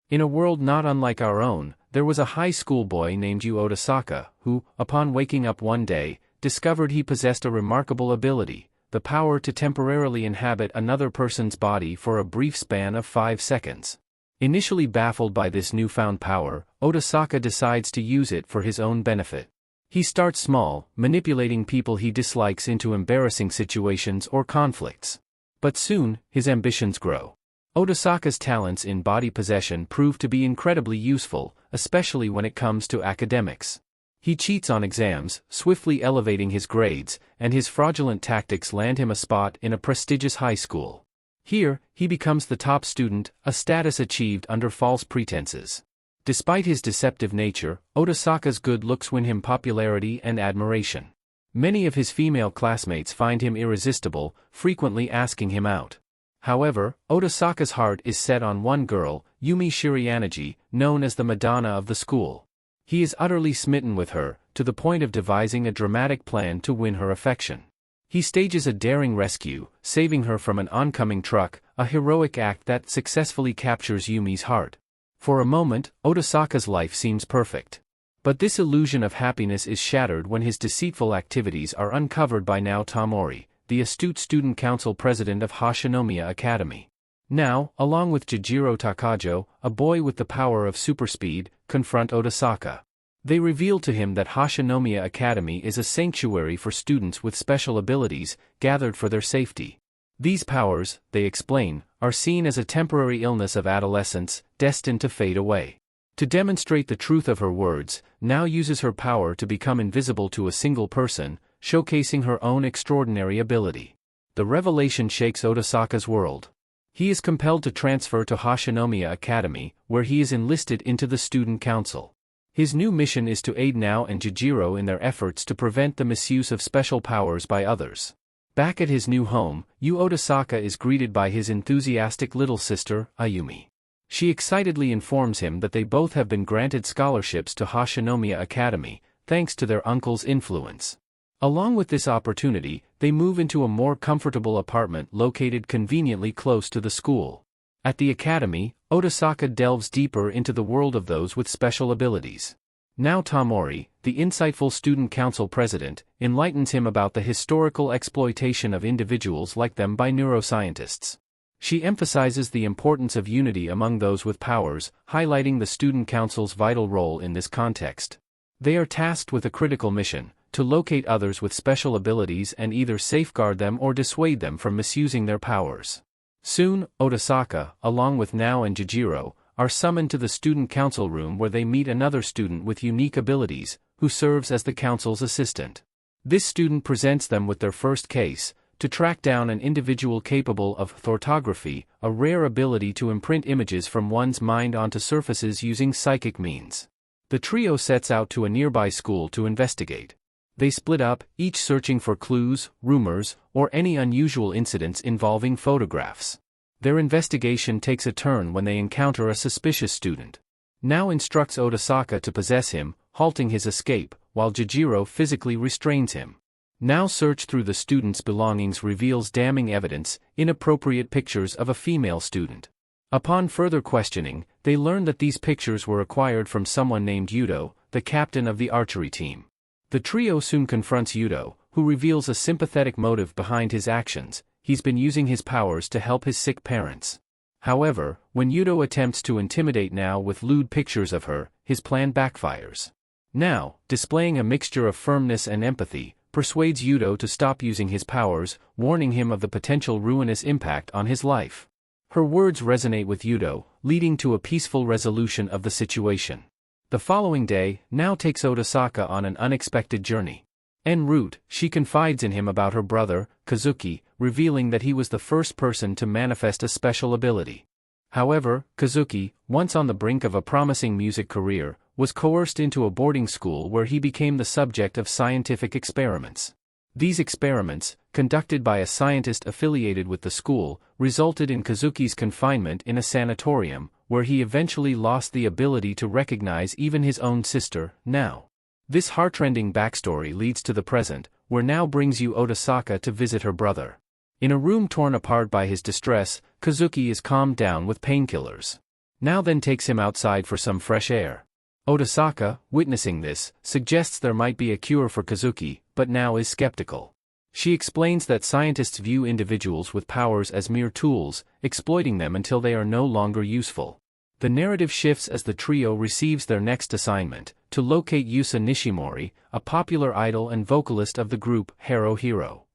In a world not unlike our own, there was a high school boy named Yu Otasaka, who, upon waking up one day, discovered he possessed a remarkable ability, the power to temporarily inhabit another person's body for a brief span of 5 seconds. Initially baffled by this newfound power, Otasaka decides to use it for his own benefit. He starts small, manipulating people he dislikes into embarrassing situations or conflicts. But soon, his ambitions grow. Otasaka's talents in body possession prove to be incredibly useful, especially when it comes to academics. He cheats on exams, swiftly elevating his grades, and his fraudulent tactics land him a spot in a prestigious high school. Here, he becomes the top student, a status achieved under false pretenses. Despite his deceptive nature, Otasaka's good looks win him popularity and admiration. Many of his female classmates find him irresistible, frequently asking him out. However, Otasaka's heart is set on one girl, Yumi Shiryanagi, known as the Madonna of the school. He is utterly smitten with her, to the point of devising a dramatic plan to win her affection. He stages a daring rescue, saving her from an oncoming truck, a heroic act that successfully captures Yumi's heart. For a moment, Otasaka's life seems perfect. But this illusion of happiness is shattered when his deceitful activities are uncovered by Nao Tamori, the astute student council president of Hashinomiya Academy. Now, along with Jijiro Takajo, a boy with the power of superspeed, confront Otasaka. They reveal to him that Hashinomiya Academy is a sanctuary for students with special abilities, gathered for their safety. These powers, they explain, are seen as a temporary illness of adolescence, destined to fade away. To demonstrate the truth of her words, Nao uses her power to become invisible to a single person, showcasing her own extraordinary ability. The revelation shakes Otasaka's world. He is compelled to transfer to Hashinomiya Academy, where he is enlisted into the student council. His new mission is to aid Nao and Jijiro in their efforts to prevent the misuse of special powers by others. Back at his new home, Yu Otasaka is greeted by his enthusiastic little sister, Ayumi. She excitedly informs him that they both have been granted scholarships to Hashinomiya Academy, thanks to their uncle's influence. Along with this opportunity, they move into a more comfortable apartment located conveniently close to the school. At the academy, Otasaka delves deeper into the world of those with special abilities. Nao Tamori, the insightful student council president, enlightens him about the historical exploitation of individuals like them by neuroscientists. She emphasizes the importance of unity among those with powers, highlighting the student council's vital role in this context. They are tasked with a critical mission, to locate others with special abilities and either safeguard them or dissuade them from misusing their powers. Soon, Otasaka, along with Nao and Jijiro, are summoned to the student council room where they meet another student with unique abilities, who serves as the council's assistant. This student presents them with their first case, to track down an individual capable of thortography, a rare ability to imprint images from one's mind onto surfaces using psychic means. The trio sets out to a nearby school to investigate. They split up, each searching for clues, rumors, or any unusual incidents involving photographs. Their investigation takes a turn when they encounter a suspicious student. Nao instructs Otasaka to possess him, halting his escape, while Jijiro physically restrains him. Nao's search through the student's belongings reveals damning evidence, inappropriate pictures of a female student. Upon further questioning, they learn that these pictures were acquired from someone named Yudo, the captain of the archery team. The trio soon confronts Yudo, who reveals a sympathetic motive behind his actions. He's been using his powers to help his sick parents. However, when Yudo attempts to intimidate Nao with lewd pictures of her, his plan backfires. Nao, displaying a mixture of firmness and empathy, persuades Yudo to stop using his powers, warning him of the potential ruinous impact on his life. Her words resonate with Yudo, leading to a peaceful resolution of the situation. The following day, Nao takes Otasaka on an unexpected journey. En route, she confides in him about her brother, Kazuki, revealing that he was the first person to manifest a special ability. However, Kazuki, once on the brink of a promising music career, was coerced into a boarding school where he became the subject of scientific experiments. These experiments, conducted by a scientist affiliated with the school, resulted in Kazuki's confinement in a sanatorium, where he eventually lost the ability to recognize even his own sister, Nao. This heartrending backstory leads to the present, where Nao brings Yu Otasaka to visit her brother. In a room torn apart by his distress, Kazuki is calmed down with painkillers. Now then takes him outside for some fresh air. Otasaka, witnessing this, suggests there might be a cure for Kazuki, but now is skeptical. She explains that scientists view individuals with powers as mere tools, exploiting them until they are no longer useful. The narrative shifts as the trio receives their next assignment, to locate Yusa Nishimori, a popular idol and vocalist of the group Hero Hero.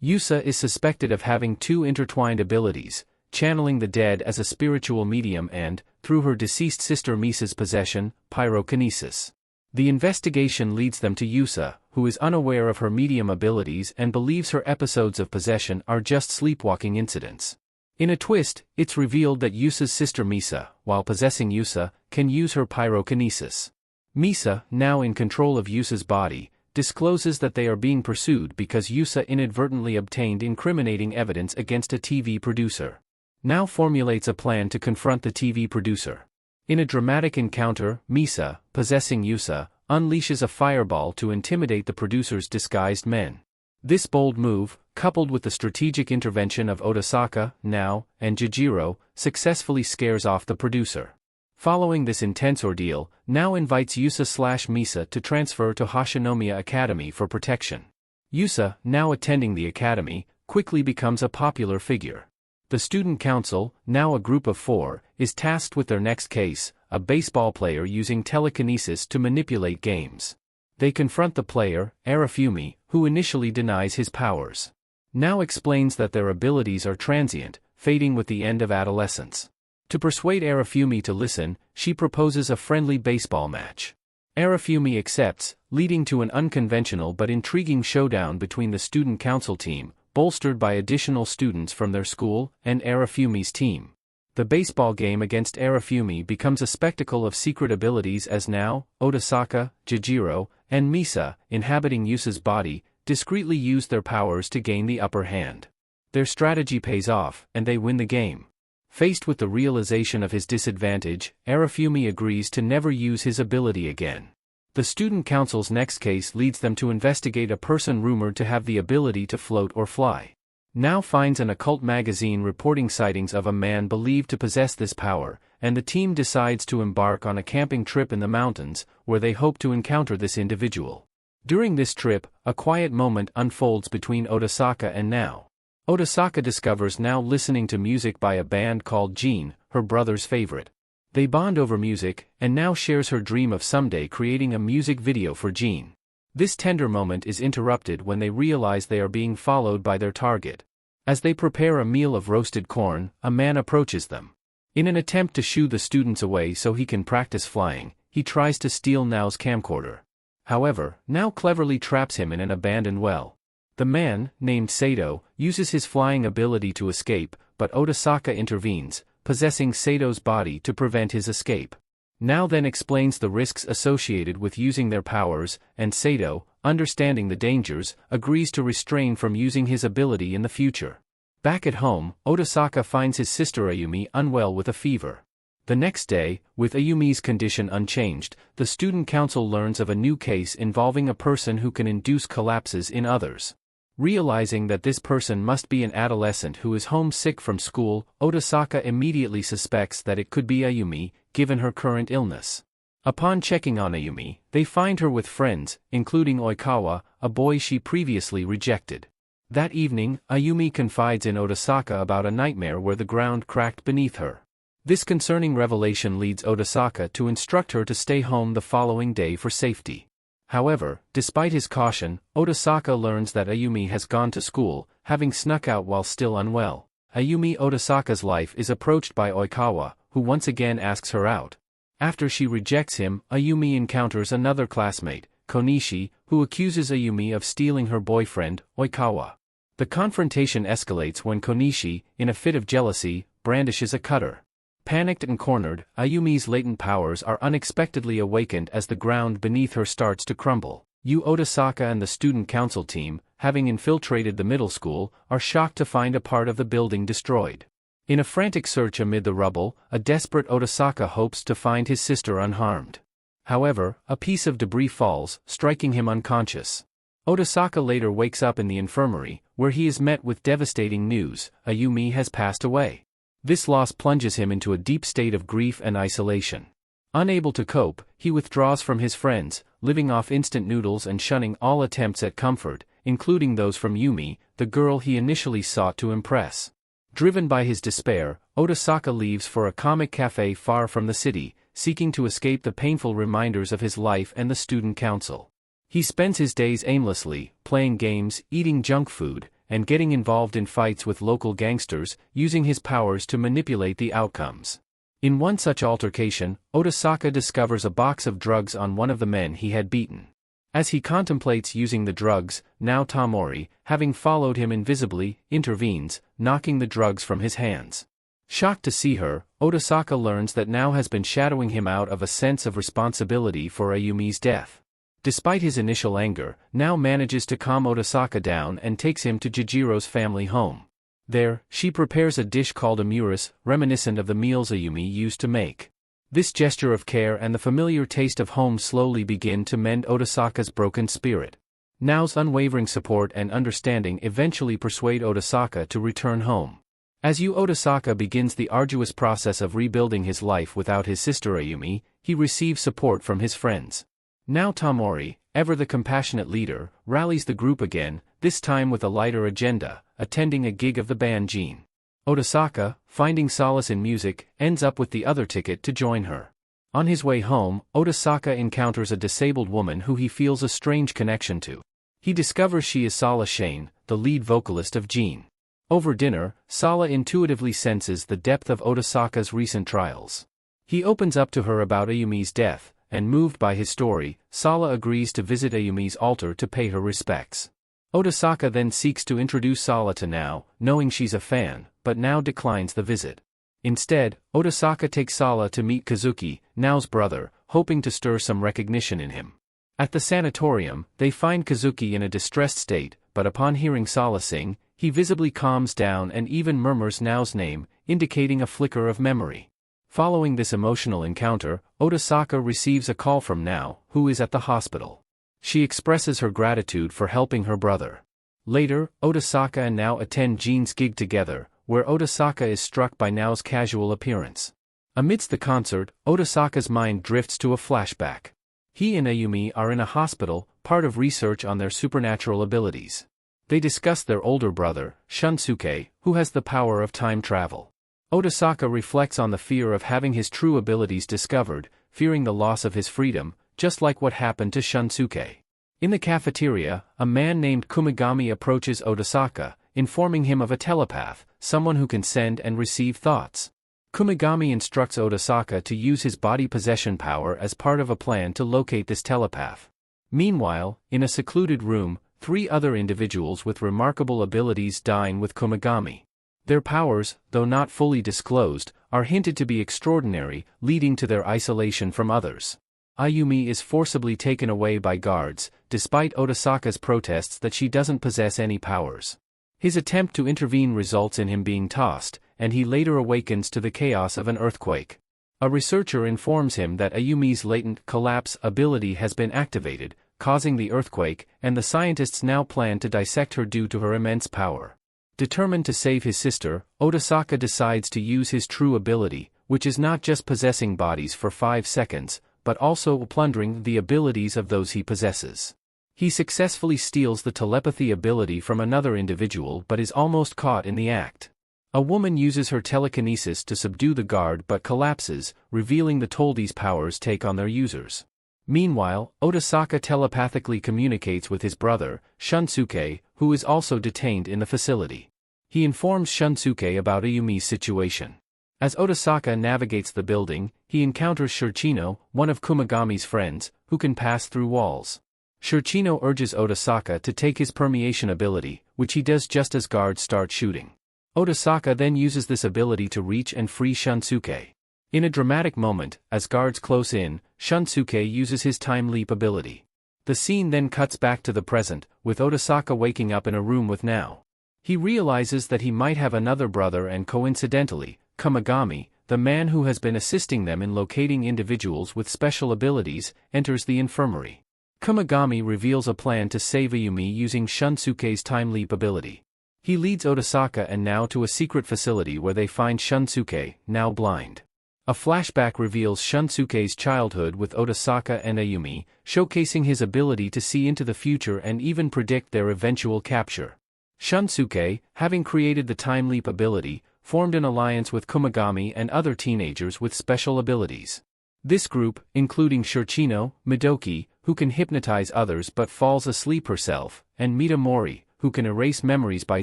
Yusa is suspected of having two intertwined abilities, channeling the dead as a spiritual medium and, through her deceased sister Misa's possession, pyrokinesis. The investigation leads them to Yusa, who is unaware of her medium abilities and believes her episodes of possession are just sleepwalking incidents. In a twist, it's revealed that Yusa's sister Misa, while possessing Yusa, can use her pyrokinesis. Misa, now in control of Yusa's body, discloses that they are being pursued because Yusa inadvertently obtained incriminating evidence against a TV producer. Now formulates a plan to confront the TV producer. In a dramatic encounter, Misa, possessing Yusa, unleashes a fireball to intimidate the producer's disguised men. This bold move, coupled with the strategic intervention of Otasaka, Nao, and Jijiro, successfully scares off the producer. Following this intense ordeal, Nao invites Yusa/Misa to transfer to Hashinomiya Academy for protection. Yusa, now attending the academy, quickly becomes a popular figure. The student council, now a group of 4, is tasked with their next case, a baseball player using telekinesis to manipulate games. They confront the player, Arifumi, who initially denies his powers. Now explains that their abilities are transient, fading with the end of adolescence. To persuade Arifumi to listen, she proposes a friendly baseball match. Arifumi accepts, leading to an unconventional but intriguing showdown between the student council team, bolstered by additional students from their school, and Arifumi's team. The baseball game against Arifumi becomes a spectacle of secret abilities as Nao, Otasaka, Jijiro, and Misa, inhabiting Yusa's body, discreetly use their powers to gain the upper hand. Their strategy pays off, and they win the game. Faced with the realization of his disadvantage, Arifumi agrees to never use his ability again. The student council's next case leads them to investigate a person rumored to have the ability to float or fly. Nao finds an occult magazine reporting sightings of a man believed to possess this power, and the team decides to embark on a camping trip in the mountains, where they hope to encounter this individual. During this trip, a quiet moment unfolds between Otasaka and Nao. Otasaka discovers Nao listening to music by a band called Jean, her brother's favorite. They bond over music, and Nao shares her dream of someday creating a music video for Jean. This tender moment is interrupted when they realize they are being followed by their target. As they prepare a meal of roasted corn, a man approaches them. In an attempt to shoo the students away so he can practice flying, he tries to steal Nao's camcorder. However, Nao cleverly traps him in an abandoned well. The man, named Sato, uses his flying ability to escape, but Otasaka intervenes, possessing Sato's body to prevent his escape. Nao then explains the risks associated with using their powers, and Sato, understanding the dangers, agrees to restrain from using his ability in the future. Back at home, Otasaka finds his sister Ayumi unwell with a fever. The next day, with Ayumi's condition unchanged, the student council learns of a new case involving a person who can induce collapses in others. Realizing that this person must be an adolescent who is homesick from school, Otasaka immediately suspects that it could be Ayumi, given her current illness. Upon checking on Ayumi, they find her with friends, including Oikawa, a boy she previously rejected. That evening, Ayumi confides in Otasaka about a nightmare where the ground cracked beneath her. This concerning revelation leads Otasaka to instruct her to stay home the following day for safety. However, despite his caution, Otasaka learns that Ayumi has gone to school, having snuck out while still unwell. Ayumi Otasaka's life is approached by Oikawa, who once again asks her out. After she rejects him, Ayumi encounters another classmate, Konishi, who accuses Ayumi of stealing her boyfriend, Oikawa. The confrontation escalates when Konishi, in a fit of jealousy, brandishes a cutter. Panicked and cornered, Ayumi's latent powers are unexpectedly awakened as the ground beneath her starts to crumble. Otasaka and the student council team, having infiltrated the middle school, are shocked to find a part of the building destroyed. In a frantic search amid the rubble, a desperate Otasaka hopes to find his sister unharmed. However, a piece of debris falls, striking him unconscious. Otasaka later wakes up in the infirmary, where he is met with devastating news: Ayumi has passed away. This loss plunges him into a deep state of grief and isolation. Unable to cope, he withdraws from his friends, living off instant noodles and shunning all attempts at comfort, including those from Yumi, the girl he initially sought to impress. Driven by his despair, Otasaka leaves for a comic cafe far from the city, seeking to escape the painful reminders of his life and the student council. He spends his days aimlessly, playing games, eating junk food, and getting involved in fights with local gangsters, using his powers to manipulate the outcomes. In one such altercation, Otasaka discovers a box of drugs on one of the men he had beaten. As he contemplates using the drugs, now Tamori, having followed him invisibly, intervenes, knocking the drugs from his hands. Shocked to see her, Otasaka learns that Now has been shadowing him out of a sense of responsibility for Ayumi's death. Despite his initial anger, Now manages to calm Otasaka down and takes him to Jijiro's family home. There, she prepares a dish called amuras, reminiscent of the meals Ayumi used to make. This gesture of care and the familiar taste of home slowly begin to mend Otasaka's broken spirit. Now's unwavering support and understanding eventually persuade Otasaka to return home. As Otasaka begins the arduous process of rebuilding his life without his sister Ayumi, he receives support from his friends. Now Tamori, ever the compassionate leader, rallies the group again, this time with a lighter agenda, attending a gig of the band Jean. Otasaka, finding solace in music, ends up with the other ticket to join her. On his way home, Otasaka encounters a disabled woman who he feels a strange connection to. He discovers she is Sala Shane, the lead vocalist of Jean. Over dinner, Sala intuitively senses the depth of Otasaka's recent trials. He opens up to her about Ayumi's death, and moved by his story, Sala agrees to visit Ayumi's altar to pay her respects. Otasaka then seeks to introduce Sala to Now, knowing she's a fan, but Now declines the visit. Instead, Otasaka takes Sala to meet Kazuki, Nao's brother, hoping to stir some recognition in him. At the sanatorium, they find Kazuki in a distressed state, but upon hearing Sala sing, he visibly calms down and even murmurs Nao's name, indicating a flicker of memory. Following this emotional encounter, Otasaka receives a call from Nao, who is at the hospital. She expresses her gratitude for helping her brother. Later, Otasaka and Nao attend Jean's gig together, where Otasaka is struck by Nao's casual appearance. Amidst the concert, Otasaka's mind drifts to a flashback. He and Ayumi are in a hospital, part of research on their supernatural abilities. They discuss their older brother, Shunsuke, who has the power of time travel. Otasaka reflects on the fear of having his true abilities discovered, fearing the loss of his freedom, just like what happened to Shunsuke. In the cafeteria, a man named Kumigami approaches Otasaka, informing him of a telepath, someone who can send and receive thoughts. Kumigami instructs Otasaka to use his body possession power as part of a plan to locate this telepath. Meanwhile, in a secluded room, 3 other individuals with remarkable abilities dine with Kumigami. Their powers, though not fully disclosed, are hinted to be extraordinary, leading to their isolation from others. Ayumi is forcibly taken away by guards, despite Otasaka's protests that she doesn't possess any powers. His attempt to intervene results in him being tossed, and he later awakens to the chaos of an earthquake. A researcher informs him that Ayumi's latent collapse ability has been activated, causing the earthquake, and the scientists now plan to dissect her due to her immense power. Determined to save his sister, Otasaka decides to use his true ability, which is not just possessing bodies for 5 seconds, but also plundering the abilities of those he possesses. He successfully steals the telepathy ability from another individual but is almost caught in the act. A woman uses her telekinesis to subdue the guard but collapses, revealing the Toldi's powers take on their users. Meanwhile, Otasaka telepathically communicates with his brother, Shunsuke, who is also detained in the facility. He informs Shunsuke about Ayumi's situation. As Otasaka navigates the building, he encounters Shurchino, one of Kumigami's friends, who can pass through walls. Shurchino urges Otasaka to take his permeation ability, which he does just as guards start shooting. Otasaka then uses this ability to reach and free Shunsuke. In a dramatic moment, as guards close in, Shunsuke uses his time leap ability. The scene then cuts back to the present, with Otasaka waking up in a room with Nao. He realizes that he might have another brother and coincidentally, Kumigami, the man who has been assisting them in locating individuals with special abilities, enters the infirmary. Kumigami reveals a plan to save Ayumi using Shunsuke's time leap ability. He leads Otasaka and Nao to a secret facility where they find Shunsuke, now blind. A flashback reveals Shunsuke's childhood with Otasaka and Ayumi, showcasing his ability to see into the future and even predict their eventual capture. Shunsuke, having created the time leap ability, formed an alliance with Kumagami and other teenagers with special abilities. This group, including Shurchino, Midoki, who can hypnotize others but falls asleep herself, and Mitamori, who can erase memories by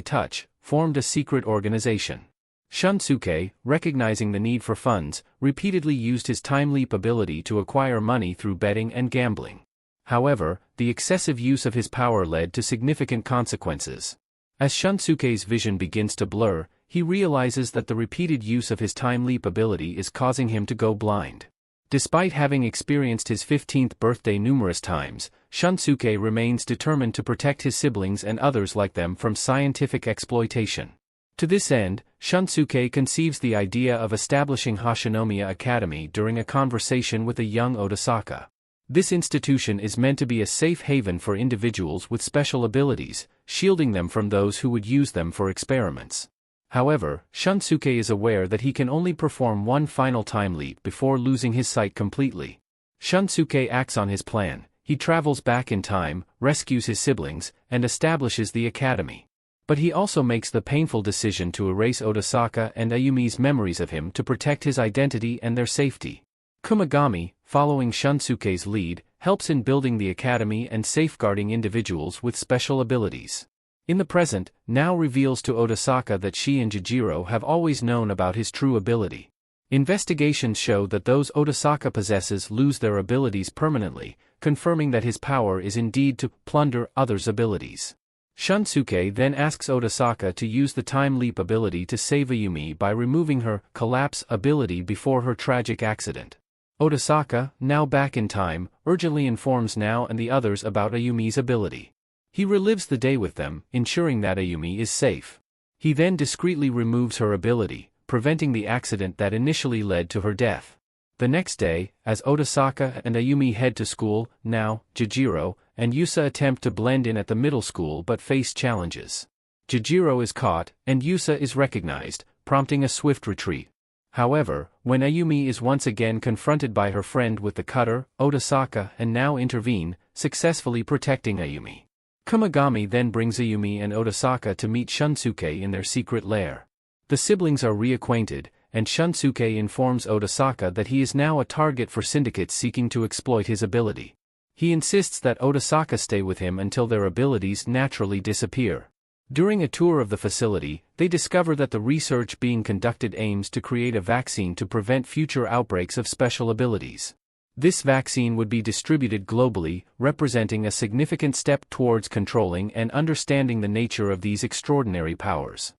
touch, formed a secret organization. Shunsuke, recognizing the need for funds, repeatedly used his time leap ability to acquire money through betting and gambling. However, the excessive use of his power led to significant consequences. As Shunsuke's vision begins to blur, he realizes that the repeated use of his time leap ability is causing him to go blind. Despite having experienced his 15th birthday numerous times, Shunsuke remains determined to protect his siblings and others like them from scientific exploitation. To this end, Shunsuke conceives the idea of establishing Hashinomiya Academy during a conversation with a young Otasaka. This institution is meant to be a safe haven for individuals with special abilities, shielding them from those who would use them for experiments. However, Shunsuke is aware that he can only perform one final time leap before losing his sight completely. Shunsuke acts on his plan. He travels back in time, rescues his siblings, and establishes the academy. But he also makes the painful decision to erase Otasaka and Ayumi's memories of him to protect his identity and their safety. Kumagami, following Shunsuke's lead, helps in building the academy and safeguarding individuals with special abilities. In the present, Nao reveals to Otasaka that she and Jijiro have always known about his true ability. Investigations show that those Otasaka possesses lose their abilities permanently, confirming that his power is indeed to plunder others' abilities. Shunsuke then asks Otasaka to use the time leap ability to save Ayumi by removing her collapse ability before her tragic accident. Otasaka, now back in time, urgently informs Nao and the others about Ayumi's ability. He relives the day with them, ensuring that Ayumi is safe. He then discreetly removes her ability, preventing the accident that initially led to her death. The next day, as Otasaka and Ayumi head to school, Nao, Jijiro, and Yusa attempt to blend in at the middle school but face challenges. Jijiro is caught, and Yusa is recognized, prompting a swift retreat. However, when Ayumi is once again confronted by her friend with the cutter, Otasaka and Nao intervene, successfully protecting Ayumi. Kumagami then brings Ayumi and Otasaka to meet Shunsuke in their secret lair. The siblings are reacquainted, and Shunsuke informs Otasaka that he is now a target for syndicates seeking to exploit his ability. He insists that Otasaka stay with him until their abilities naturally disappear. During a tour of the facility, they discover that the research being conducted aims to create a vaccine to prevent future outbreaks of special abilities. This vaccine would be distributed globally, representing a significant step towards controlling and understanding the nature of these extraordinary powers.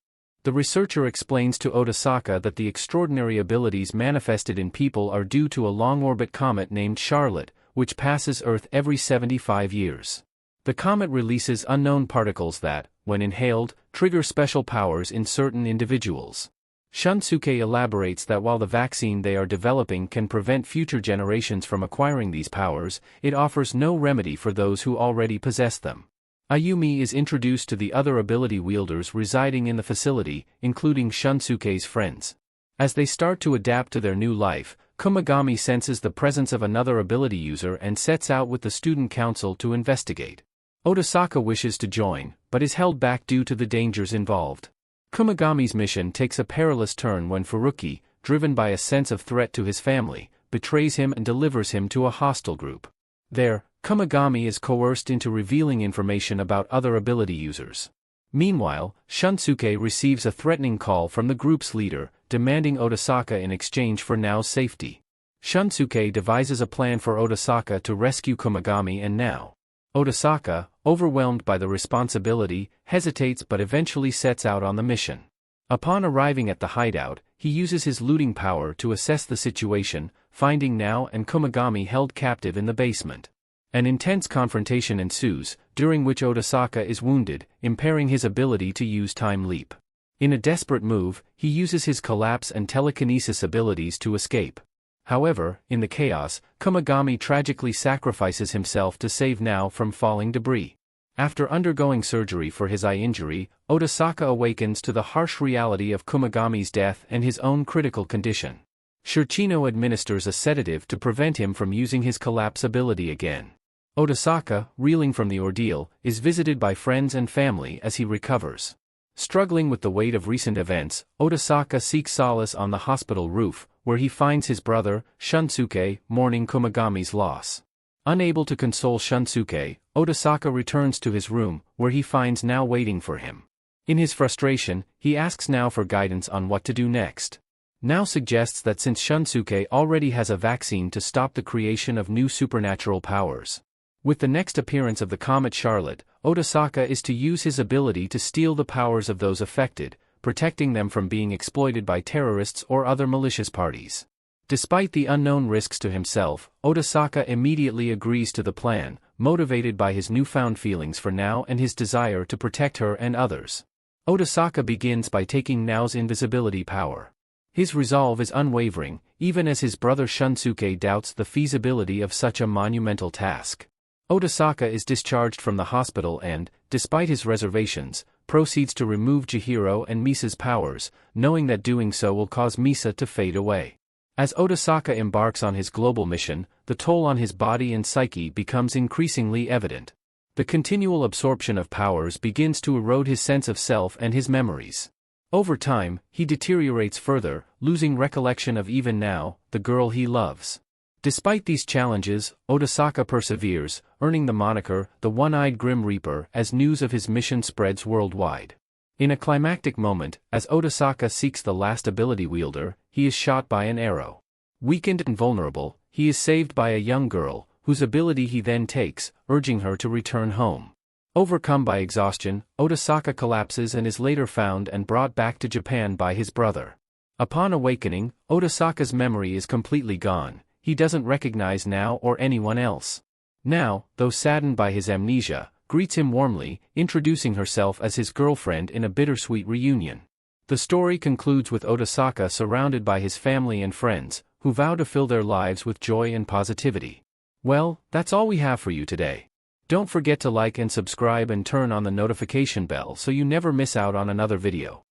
The researcher explains to Otasaka that the extraordinary abilities manifested in people are due to a long-orbit comet named Charlotte, which passes Earth every 75 years. The comet releases unknown particles that, when inhaled, trigger special powers in certain individuals. Shunsuke elaborates that while the vaccine they are developing can prevent future generations from acquiring these powers, it offers no remedy for those who already possess them. Ayumi is introduced to the other ability wielders residing in the facility, including Shunsuke's friends. As they start to adapt to their new life, Kumagami senses the presence of another ability user and sets out with the student council to investigate. Otasaka wishes to join, but is held back due to the dangers involved. Kumagami's mission takes a perilous turn when Furuki, driven by a sense of threat to his family, betrays him and delivers him to a hostile group. There, Kumagami is coerced into revealing information about other ability users. Meanwhile, Shunsuke receives a threatening call from the group's leader, demanding Otasaka in exchange for Nao's safety. Shunsuke devises a plan for Otasaka to rescue Kumagami and Nao. Otasaka, overwhelmed by the responsibility, hesitates but eventually sets out on the mission. Upon arriving at the hideout, he uses his looting power to assess the situation, finding Nao and Kumagami held captive in the basement. An intense confrontation ensues, during which Otasaka is wounded, impairing his ability to use time leap. In a desperate move, he uses his collapse and telekinesis abilities to escape. However, in the chaos, Kumagami tragically sacrifices himself to save Nao from falling debris. After undergoing surgery for his eye injury, Otasaka awakens to the harsh reality of Kumagami's death and his own critical condition. Shurchino administers a sedative to prevent him from using his collapse ability again. Otasaka, reeling from the ordeal, is visited by friends and family as he recovers. Struggling with the weight of recent events, Otasaka seeks solace on the hospital roof, where he finds his brother, Shunsuke, mourning Kumagami's loss. Unable to console Shunsuke, Otasaka returns to his room, where he finds Nao waiting for him. In his frustration, he asks Nao for guidance on what to do next. Nao suggests that since Shunsuke already has a vaccine to stop the creation of new supernatural powers. With the next appearance of the Comet Charlotte, Otasaka is to use his ability to steal the powers of those affected, protecting them from being exploited by terrorists or other malicious parties. Despite the unknown risks to himself, Otasaka immediately agrees to the plan, motivated by his newfound feelings for Nao and his desire to protect her and others. Otasaka begins by taking Nao's invisibility power. His resolve is unwavering, even as his brother Shunsuke doubts the feasibility of such a monumental task. Otasaka is discharged from the hospital and, despite his reservations, proceeds to remove Chihiro and Misa's powers, knowing that doing so will cause Misa to fade away. As Otasaka embarks on his global mission, the toll on his body and psyche becomes increasingly evident. The continual absorption of powers begins to erode his sense of self and his memories. Over time, he deteriorates further, losing recollection of even Nao, the girl he loves. Despite these challenges, Otasaka perseveres, earning the moniker, the One-Eyed Grim Reaper, as news of his mission spreads worldwide. In a climactic moment, as Otasaka seeks the last ability wielder, he is shot by an arrow. Weakened and vulnerable, he is saved by a young girl, whose ability he then takes, urging her to return home. Overcome by exhaustion, Otasaka collapses and is later found and brought back to Japan by his brother. Upon awakening, Otasaka's memory is completely gone. He doesn't recognize Nao or anyone else. Nao, though saddened by his amnesia, greets him warmly, introducing herself as his girlfriend in a bittersweet reunion. The story concludes with Otasaka surrounded by his family and friends, who vow to fill their lives with joy and positivity. Well, that's all we have for you today. Don't forget to like and subscribe and turn on the notification bell so you never miss out on another video.